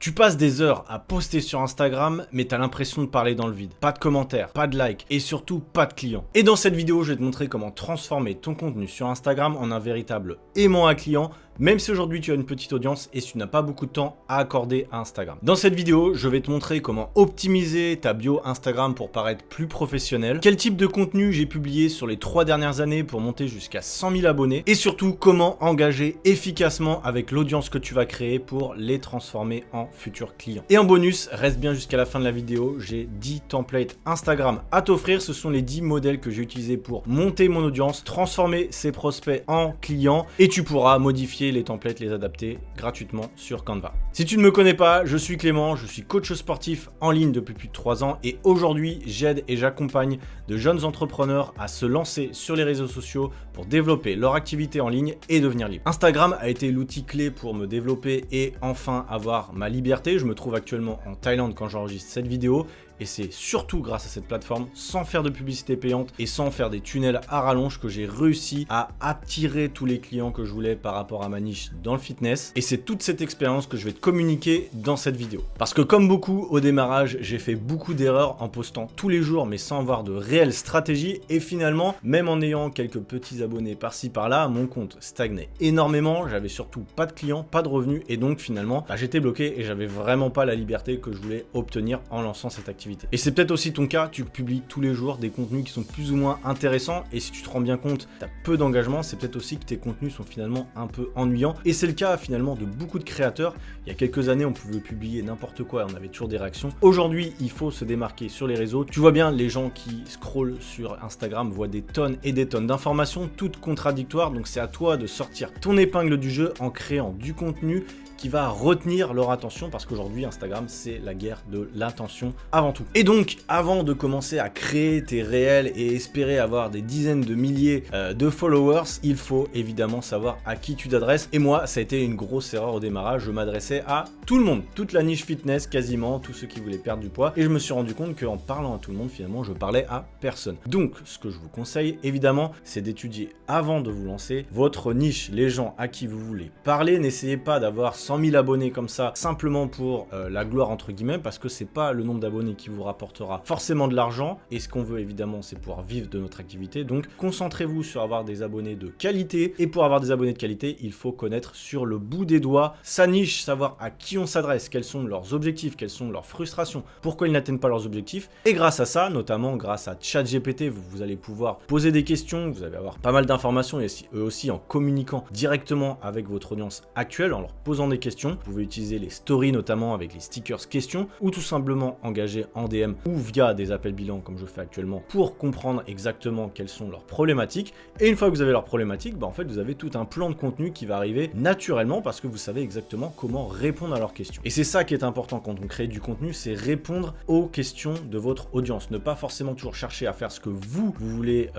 Tu passes des heures à poster sur Instagram, mais t'as l'impression de parler dans le vide. Pas de commentaires, pas de likes et surtout pas de clients. Et dans cette vidéo, je vais te montrer comment transformer ton contenu sur Instagram en un véritable aimant à clients, même si aujourd'hui tu as une petite audience et si tu n'as pas beaucoup de temps à accorder à Instagram. Dans cette vidéo, je vais te montrer comment optimiser ta bio Instagram pour paraître plus professionnel, quel type de contenu j'ai publié sur les 3 dernières années pour monter jusqu'à 100 000 abonnés et surtout comment engager efficacement avec l'audience que tu vas créer pour les transformer en futurs clients. Et en bonus, reste bien jusqu'à la fin de la vidéo, j'ai 10 templates Instagram à t'offrir. Ce sont les 10 modèles que j'ai utilisés pour monter mon audience, transformer ses prospects en clients et tu pourras modifier les templates, les adapter gratuitement sur Canva. Si tu ne me connais pas, je suis Clément, je suis coach sportif en ligne depuis plus de 3 ans et aujourd'hui j'aide et j'accompagne de jeunes entrepreneurs à se lancer sur les réseaux sociaux pour développer leur activité en ligne et devenir libre. Instagram a été l'outil clé pour me développer et enfin avoir ma liberté. Je me trouve actuellement en Thaïlande quand j'enregistre cette vidéo et c'est surtout grâce à cette plateforme, sans faire de publicité payante et sans faire des tunnels à rallonge, que j'ai réussi à attirer tous les clients que je voulais par rapport à ma niche dans le fitness. Et c'est toute cette expérience que je vais te communiquer dans cette vidéo. Parce que comme beaucoup, au démarrage, j'ai fait beaucoup d'erreurs en postant tous les jours mais sans avoir de réelle stratégie. Et finalement, même en ayant quelques petits abonnés par-ci par-là, mon compte stagnait énormément. J'avais surtout pas de clients, pas de revenus et donc finalement, j'étais bloqué et j'avais vraiment pas la liberté que je voulais obtenir en lançant cette activité. Et c'est peut-être aussi ton cas, tu publies tous les jours des contenus qui sont plus ou moins intéressants et si tu te rends bien compte, tu as peu d'engagement, c'est peut-être aussi que tes contenus sont finalement un peu ennuyants. Et c'est le cas finalement de beaucoup de créateurs. Il y a quelques années, on pouvait publier n'importe quoi, on avait toujours des réactions. Aujourd'hui, il faut se démarquer sur les réseaux. Tu vois bien, les gens qui scrollent sur Instagram voient des tonnes et des tonnes d'informations, toutes contradictoires. Donc c'est à toi de sortir ton épingle du jeu en créant du contenu qui va retenir leur attention parce qu'aujourd'hui Instagram c'est la guerre de l'attention avant tout. Et donc avant de commencer à créer tes réels et espérer avoir des dizaines de milliers de followers, il faut évidemment savoir à qui tu t'adresses. Et moi ça a été une grosse erreur au démarrage, je m'adressais à tout le monde, toute la niche fitness quasiment, tous ceux qui voulaient perdre du poids et je me suis rendu compte qu'en parlant à tout le monde finalement je parlais à personne. Donc ce que je vous conseille évidemment c'est d'étudier avant de vous lancer votre niche, les gens à qui vous voulez parler. N'essayez pas d'avoir 100 000 abonnés comme ça simplement pour la gloire entre guillemets parce que c'est pas le nombre d'abonnés qui vous rapportera forcément de l'argent et ce qu'on veut évidemment c'est pouvoir vivre de notre activité. Donc concentrez-vous sur avoir des abonnés de qualité et pour avoir des abonnés de qualité il faut connaître sur le bout des doigts sa niche, savoir à qui on s'adresse, quels sont leurs objectifs, quelles sont leurs frustrations, pourquoi ils n'atteignent pas leurs objectifs et grâce à ça, notamment grâce à ChatGPT, vous allez pouvoir poser des questions, vous allez avoir pas mal d'informations et eux aussi en communiquant directement avec votre audience actuelle, en leur posant des questions. Vous pouvez utiliser les stories notamment avec les stickers questions ou tout simplement engager en DM ou via des appels bilans comme je fais actuellement pour comprendre exactement quelles sont leurs problématiques. Et une fois que vous avez leurs problématiques, en fait vous avez tout un plan de contenu qui va arriver naturellement parce que vous savez exactement comment répondre à leurs questions. Et c'est ça qui est important quand on crée du contenu, c'est répondre aux questions de votre audience. Ne pas forcément toujours chercher à faire ce que vous voulez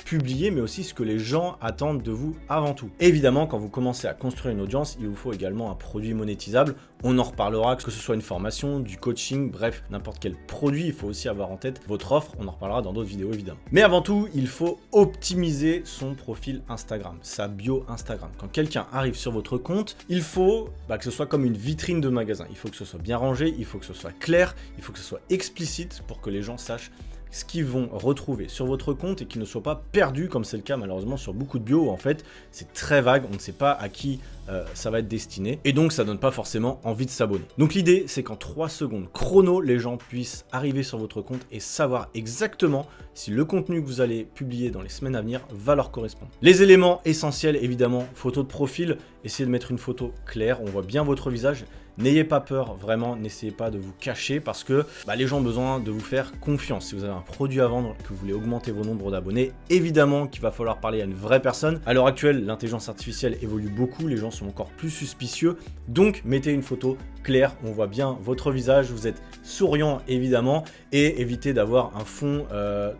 publier, mais aussi ce que les gens attendent de vous avant tout. Évidemment, quand vous commencez à construire une audience, il vous faut également un produit monétisable. On en reparlera, que ce soit une formation, du coaching, bref, n'importe quel produit, il faut aussi avoir en tête votre offre. On en reparlera dans d'autres vidéos évidemment. Mais avant tout, il faut optimiser son profil Instagram, sa bio Instagram. Quand quelqu'un arrive sur votre compte, il faut que ce soit comme une vitrine de magasin. Il faut que ce soit bien rangé, il faut que ce soit clair, il faut que ce soit explicite pour que les gens sachent ce qu'ils vont retrouver sur votre compte et qu'ils ne soient pas perdus comme c'est le cas malheureusement sur beaucoup de bios. En fait, c'est très vague, on ne sait pas à qui ça va être destiné et donc ça donne pas forcément envie de s'abonner. Donc l'idée c'est qu'en 3 secondes chrono, les gens puissent arriver sur votre compte et savoir exactement si le contenu que vous allez publier dans les semaines à venir va leur correspondre. Les éléments essentiels évidemment, photo de profil, essayez de mettre une photo claire, on voit bien votre visage. N'ayez pas peur, vraiment, n'essayez pas de vous cacher parce que les gens ont besoin de vous faire confiance. Si vous avez un produit à vendre, que vous voulez augmenter vos nombres d'abonnés, évidemment qu'il va falloir parler à une vraie personne. À l'heure actuelle, l'intelligence artificielle évolue beaucoup, les gens sont encore plus suspicieux. Donc, mettez une photo claire, on voit bien votre visage, vous êtes souriant évidemment et évitez d'avoir un fond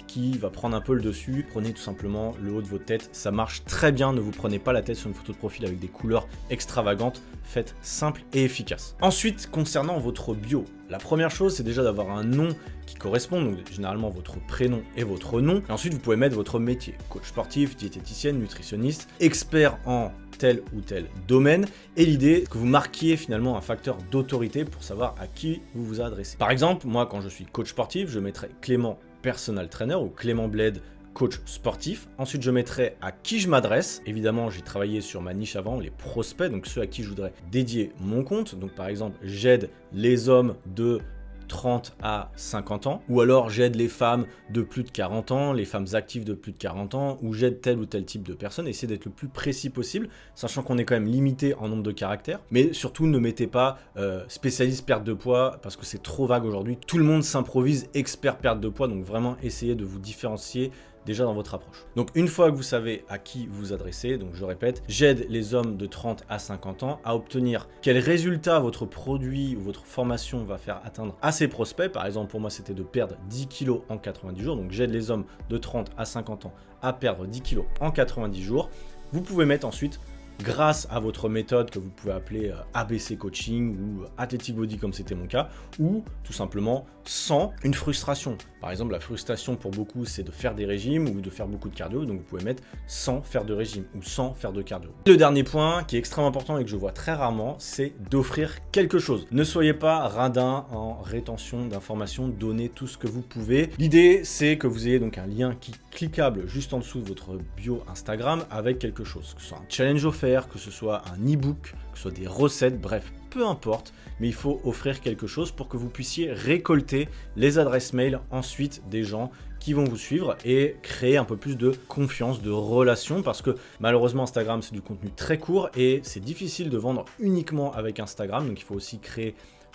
qui va prendre un peu le dessus. Prenez tout simplement le haut de votre tête, ça marche très bien. Ne vous prenez pas la tête sur une photo de profil avec des couleurs extravagantes. Faites simple et efficace. Ensuite, concernant votre bio, la première chose, c'est déjà d'avoir un nom qui correspond, donc généralement votre prénom et votre nom. Et ensuite, vous pouvez mettre votre métier. Coach sportif, diététicienne, nutritionniste, expert en tel ou tel domaine. Et l'idée, c'est que vous marquiez finalement un facteur d'autorité pour savoir à qui vous vous adressez. Par exemple, moi, quand je suis coach sportif, je mettrai Clément Personal Trainer ou Clément Bled coach sportif. Ensuite, je mettrai à qui je m'adresse. Évidemment, j'ai travaillé sur ma niche avant, les prospects, donc ceux à qui je voudrais dédier mon compte. Donc par exemple, j'aide les hommes de 30 à 50 ans, ou alors j'aide les femmes de plus de 40 ans, les femmes actives de plus de 40 ans, ou j'aide tel ou tel type de personne. Essayez d'être le plus précis possible, sachant qu'on est quand même limité en nombre de caractères, mais surtout ne mettez pas spécialiste perte de poids, parce que c'est trop vague aujourd'hui. Tout le monde s'improvise expert perte de poids, donc vraiment essayez de vous différencier déjà dans votre approche. Donc une fois que vous savez à qui vous adressez, donc je répète, j'aide les hommes de 30 à 50 ans à obtenir quel résultat votre produit ou votre formation va faire atteindre à ses prospects. Par exemple, pour moi, c'était de perdre 10 kilos en 90 jours. Donc j'aide les hommes de 30 à 50 ans à perdre 10 kilos en 90 jours. Vous pouvez mettre ensuite, grâce à votre méthode que vous pouvez appeler ABC Coaching ou Athletic Body comme c'était mon cas, ou tout simplement sans une frustration. Par exemple, la frustration pour beaucoup, c'est de faire des régimes ou de faire beaucoup de cardio, donc vous pouvez mettre sans faire de régime ou sans faire de cardio. Le dernier point qui est extrêmement important et que je vois très rarement, c'est d'offrir quelque chose. Ne soyez pas radin en rétention d'informations, donnez tout ce que vous pouvez. L'idée, c'est que vous ayez donc un lien cliquable juste en dessous de votre bio Instagram avec quelque chose, que ce soit un challenge offert, que ce soit un e-book, que ce soit des recettes, bref, peu importe, mais il faut offrir quelque chose pour que vous puissiez récolter les adresses mail ensuite des gens qui vont vous suivre et créer un peu plus de confiance, de relation, parce que malheureusement Instagram c'est du contenu très court et c'est difficile de vendre uniquement avec Instagram, donc il faut aussi créer,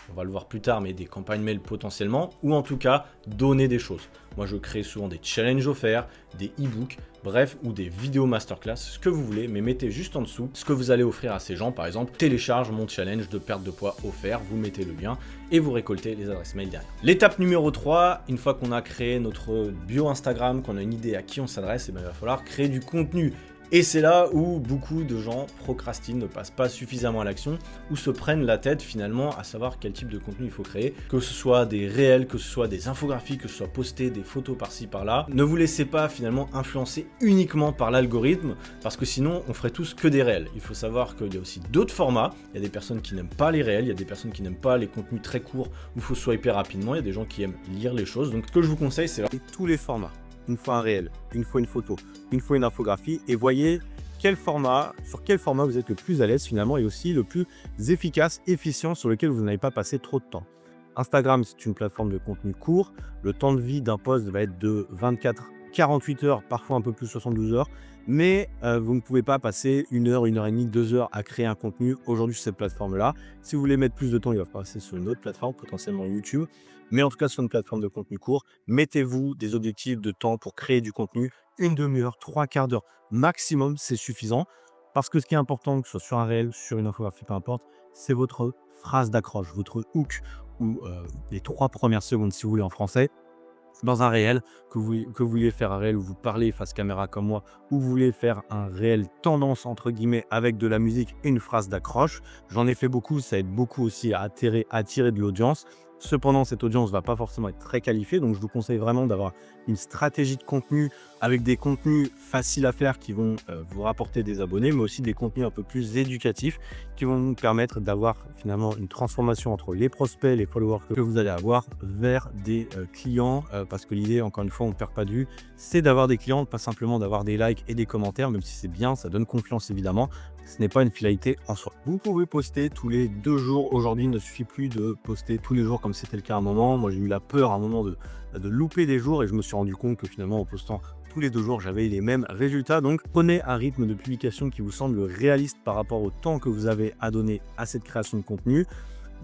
on va le voir plus tard, mais des campagnes mail potentiellement, ou en tout cas donner des choses. Moi je crée souvent des challenges offerts, des e-books, bref, ou des vidéos masterclass, ce que vous voulez, mais mettez juste en dessous ce que vous allez offrir à ces gens. Par exemple, télécharge mon challenge de perte de poids offert, vous mettez le lien et vous récoltez les adresses mail derrière. L'étape numéro 3, une fois qu'on a créé notre bio Instagram, qu'on a une idée à qui on s'adresse, il va falloir créer du contenu. Et c'est là où beaucoup de gens procrastinent, ne passent pas suffisamment à l'action, ou se prennent la tête finalement à savoir quel type de contenu il faut créer, que ce soit des réels, que ce soit des infographies, que ce soit poster des photos par-ci par-là. Ne vous laissez pas finalement influencer uniquement par l'algorithme, parce que sinon on ferait tous que des réels. Il faut savoir qu'il y a aussi d'autres formats, il y a des personnes qui n'aiment pas les réels, il y a des personnes qui n'aiment pas les contenus très courts où il faut swiper rapidement, il y a des gens qui aiment lire les choses. Donc ce que je vous conseille, c'est tous les formats. Une fois un réel, une fois une photo, une fois une infographie, et voyez quel format, sur quel format vous êtes le plus à l'aise finalement et aussi le plus efficace, efficient, sur lequel vous n'avez pas passé trop de temps. Instagram, c'est une plateforme de contenu court. Le temps de vie d'un post va être de 24-48 heures, parfois un peu plus 72 heures. Mais vous ne pouvez pas passer 1 heure, 1 heure et demie, 2 heures à créer un contenu aujourd'hui sur cette plateforme-là. Si vous voulez mettre plus de temps, il va passer sur une autre plateforme, potentiellement YouTube. Mais en tout cas, sur une plateforme de contenu court, mettez-vous des objectifs de temps pour créer du contenu. 1 demi-heure, 3/4 d'heure maximum, c'est suffisant. Parce que ce qui est important, que ce soit sur un réel, sur une infographie, peu importe, c'est votre phrase d'accroche, votre hook, ou les 3 premières secondes, si vous voulez, en français. Dans un réel, que vous vouliez faire un réel où vous parlez face caméra comme moi, ou vous voulez faire un réel tendance entre guillemets avec de la musique et une phrase d'accroche. J'en ai fait beaucoup, ça aide beaucoup aussi à attirer de l'audience. Cependant, cette audience ne va pas forcément être très qualifiée, donc je vous conseille vraiment d'avoir une stratégie de contenu avec des contenus faciles à faire qui vont vous rapporter des abonnés, mais aussi des contenus un peu plus éducatifs qui vont vous permettre d'avoir finalement une transformation entre les prospects, les followers que vous allez avoir vers des clients, parce que l'idée, encore une fois, on ne perd pas de vue, c'est d'avoir des clients, pas simplement d'avoir des likes et des commentaires, même si c'est bien, ça donne confiance évidemment. Ce n'est pas une finalité en soi. Vous pouvez poster tous les 2 jours. Aujourd'hui, il ne suffit plus de poster tous les jours comme c'était le cas à un moment. Moi, j'ai eu la peur à un moment de louper des jours et je me suis rendu compte que finalement, en postant tous les 2 jours, j'avais les mêmes résultats. Donc, prenez un rythme de publication qui vous semble réaliste par rapport au temps que vous avez à donner à cette création de contenu.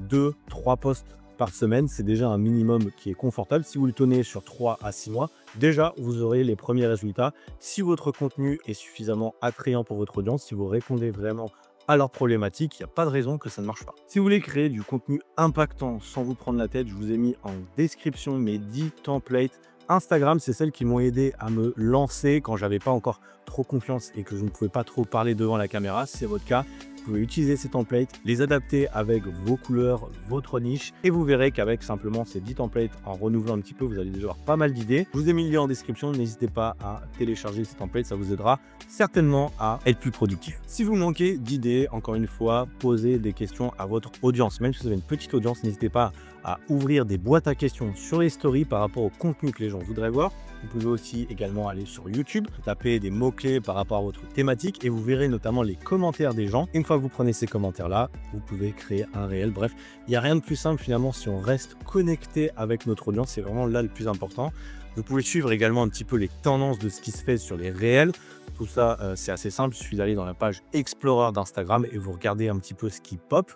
2-3 posts par semaine, c'est déjà un minimum qui est confortable. Si vous le tenez sur 3 à 6 mois, déjà, vous aurez les premiers résultats. Si votre contenu est suffisamment attrayant pour votre audience, si vous répondez vraiment à leurs problématiques, il n'y a pas de raison que ça ne marche pas. Si vous voulez créer du contenu impactant sans vous prendre la tête, je vous ai mis en description mes 10 templates Instagram. C'est celles qui m'ont aidé à me lancer quand j'avais pas encore trop confiance et que je ne pouvais pas trop parler devant la caméra. Si c'est votre cas, pouvez utiliser ces templates, les adapter avec vos couleurs, votre niche, et vous verrez qu'avec simplement ces 10 templates, en renouvelant un petit peu, vous allez déjà avoir pas mal d'idées. Je vous ai mis le lien en description, n'hésitez pas à télécharger ces templates, ça vous aidera certainement à être plus productif. Si vous manquez d'idées, encore une fois, posez des questions à votre audience. Même si vous avez une petite audience, n'hésitez pas à ouvrir des boîtes à questions sur les stories par rapport au contenu que les gens voudraient voir. Vous pouvez aussi également aller sur YouTube, taper des mots-clés par rapport à votre thématique et vous verrez notamment les commentaires des gens. Une fois que vous prenez ces commentaires-là, vous pouvez créer un réel. Bref, il n'y a rien de plus simple finalement si on reste connecté avec notre audience. C'est vraiment là le plus important. Vous pouvez suivre également un petit peu les tendances de ce qui se fait sur les réels. Tout ça, c'est assez simple. Il suffit d'aller dans la page Explorer d'Instagram et vous regardez un petit peu ce qui pop.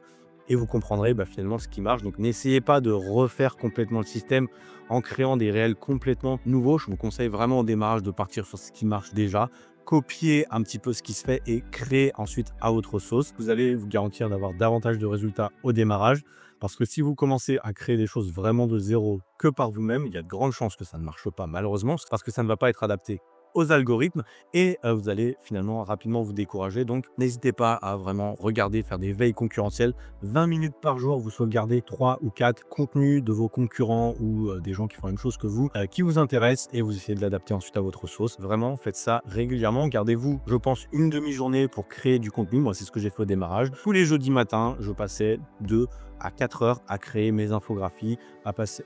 Et vous comprendrez finalement ce qui marche. Donc n'essayez pas de refaire complètement le système en créant des réels complètement nouveaux. Je vous conseille vraiment au démarrage de partir sur ce qui marche déjà, copier un petit peu ce qui se fait et créer ensuite à votre sauce. Vous allez vous garantir d'avoir davantage de résultats au démarrage. Parce que si vous commencez à créer des choses vraiment de zéro que par vous-même, il y a de grandes chances que ça ne marche pas malheureusement, parce que ça ne va pas être adapté aux algorithmes et vous allez finalement rapidement vous décourager. Donc n'hésitez pas à vraiment regarder, faire des veilles concurrentielles. 20 minutes par jour, vous sauvegardez 3 ou 4 contenus de vos concurrents ou des gens qui font la même chose que vous, qui vous intéressent et vous essayez de l'adapter ensuite à votre sauce. Vraiment, faites ça régulièrement. Gardez-vous, je pense, une demi-journée pour créer du contenu. Moi, c'est ce que j'ai fait au démarrage. Tous les jeudis matins, je passais 2 à 4 heures à créer mes infographies,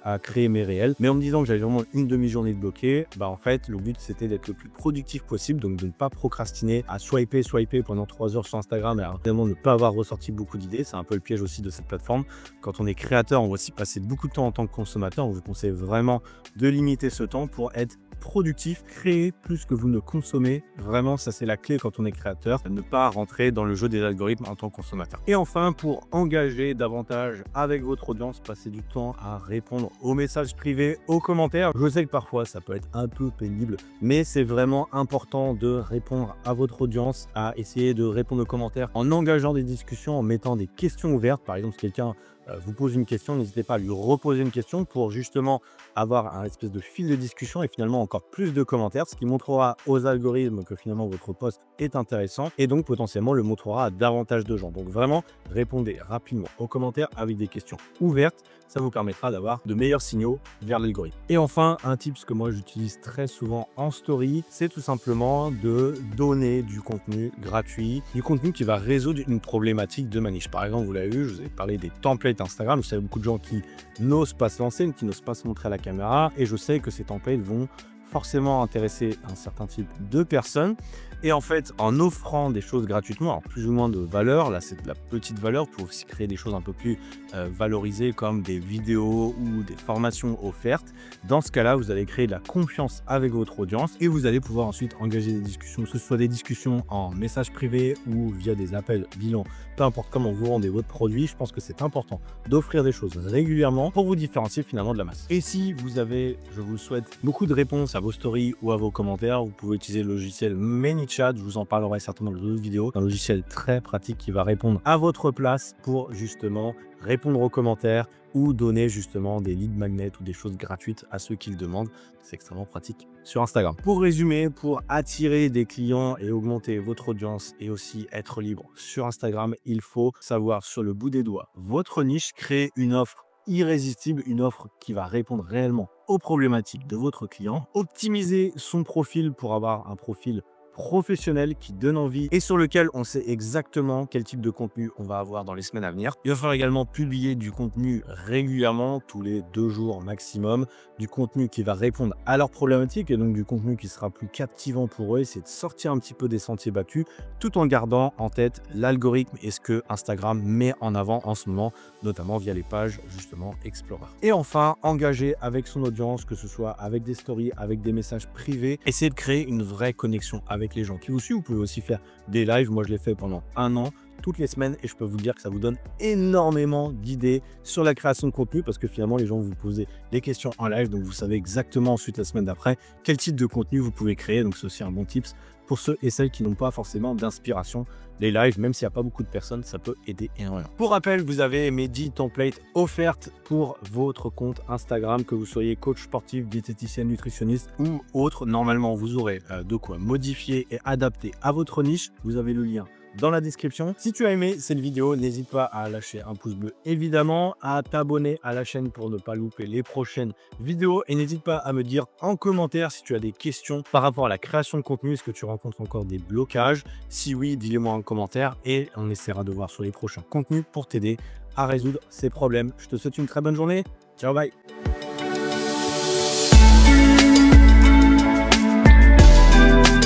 à créer mes réels. Mais en me disant que j'avais vraiment une demi-journée de bloquer, en fait, le but, c'était d'être le plus productif possible, donc de ne pas procrastiner à swiper pendant 3 heures sur Instagram et à vraiment ne pas avoir ressorti beaucoup d'idées. C'est un peu le piège aussi de cette plateforme. Quand on est créateur, on va aussi passer beaucoup de temps en tant que consommateur. On vous conseille vraiment de limiter ce temps pour être productif, créer plus que vous ne consommez. Vraiment, ça c'est la clé quand on est créateur, ne pas rentrer dans le jeu des algorithmes en tant que consommateur. Et enfin, pour engager davantage avec votre audience, passer du temps à répondre aux messages privés, aux commentaires. Je sais que parfois ça peut être un peu pénible, mais c'est vraiment important de répondre à votre audience, à essayer de répondre aux commentaires en engageant des discussions, en mettant des questions ouvertes. Par exemple, si quelqu'un vous pose une question, n'hésitez pas à lui reposer une question pour justement avoir un espèce de fil de discussion et finalement encore plus de commentaires, ce qui montrera aux algorithmes que finalement votre post est intéressant et donc potentiellement le montrera à davantage de gens. Donc vraiment, répondez rapidement aux commentaires avec des questions ouvertes. Ça vous permettra d'avoir de meilleurs signaux vers l'algorithme. Et enfin, un tips que moi j'utilise très souvent en story, c'est tout simplement de donner du contenu gratuit, du contenu qui va résoudre une problématique de ma niche. Par exemple, vous l'avez vu, je vous ai parlé des templates Instagram. Vous savez, beaucoup de gens qui n'osent pas se lancer, qui n'osent pas se montrer à la caméra. Et je sais que ces templates vont forcément intéresser un certain type de personnes. Et en fait, en offrant des choses gratuitement, alors plus ou moins de valeur, là c'est de la petite valeur, pour aussi créer des choses un peu plus valorisées comme des vidéos ou des formations offertes. Dans ce cas-là, vous allez créer de la confiance avec votre audience et vous allez pouvoir ensuite engager des discussions, que ce soit des discussions en message privé ou via des appels bilan, peu importe comment vous vendez votre produit. Je pense que c'est important d'offrir des choses régulièrement pour vous différencier finalement de la masse. Et si vous avez, je vous souhaite, beaucoup de réponses à vos stories ou à vos commentaires, vous pouvez utiliser le logiciel ManyChat. Je vous en parlerai certainement dans d'autres vidéos. Un logiciel très pratique qui va répondre à votre place pour justement répondre aux commentaires ou donner justement des lead magnets ou des choses gratuites à ceux qui le demandent. C'est extrêmement pratique sur Instagram. Pour résumer, pour attirer des clients et augmenter votre audience et aussi être libre sur Instagram, il faut savoir sur le bout des doigts votre niche, créer une offre irrésistible, une offre qui va répondre réellement aux problématiques de votre client, optimiser son profil pour avoir un profil professionnel qui donne envie et sur lequel on sait exactement quel type de contenu on va avoir dans les semaines à venir. Il va falloir également publier du contenu régulièrement, tous les 2 jours maximum, du contenu qui va répondre à leurs problématiques et donc du contenu qui sera plus captivant pour eux. C'est de sortir un petit peu des sentiers battus tout en gardant en tête l'algorithme et ce que Instagram met en avant en ce moment, notamment via les pages justement Explorer. Et enfin, engager avec son audience, que ce soit avec des stories, avec des messages privés, essayer de créer une vraie connexion avec les gens qui vous suivent. Vous pouvez aussi faire des lives. Moi, je l'ai fait pendant 1 an, toutes les semaines, et je peux vous dire que ça vous donne énormément d'idées sur la création de contenu parce que finalement, les gens vous posent des questions en live, donc vous savez exactement ensuite la semaine d'après quel type de contenu vous pouvez créer. Donc, c'est aussi un bon tips pour ceux et celles qui n'ont pas forcément d'inspiration. Les lives, même s'il n'y a pas beaucoup de personnes, ça peut aider énormément. Pour rappel, vous avez mes 10 templates offertes pour votre compte Instagram, que vous soyez coach sportif, diététicienne, nutritionniste ou autre. Normalement, vous aurez de quoi modifier et adapter à votre niche. Vous avez le lien dans la description. Si tu as aimé cette vidéo, n'hésite pas à lâcher un pouce bleu, évidemment, à t'abonner à la chaîne pour ne pas louper les prochaines vidéos et n'hésite pas à me dire en commentaire si tu as des questions par rapport à la création de contenu. Est-ce que tu rencontres encore des blocages? Si oui, dis-le moi en commentaire et on essaiera de voir sur les prochains contenus pour t'aider à résoudre ces problèmes. Je te souhaite une très bonne journée. Ciao, bye!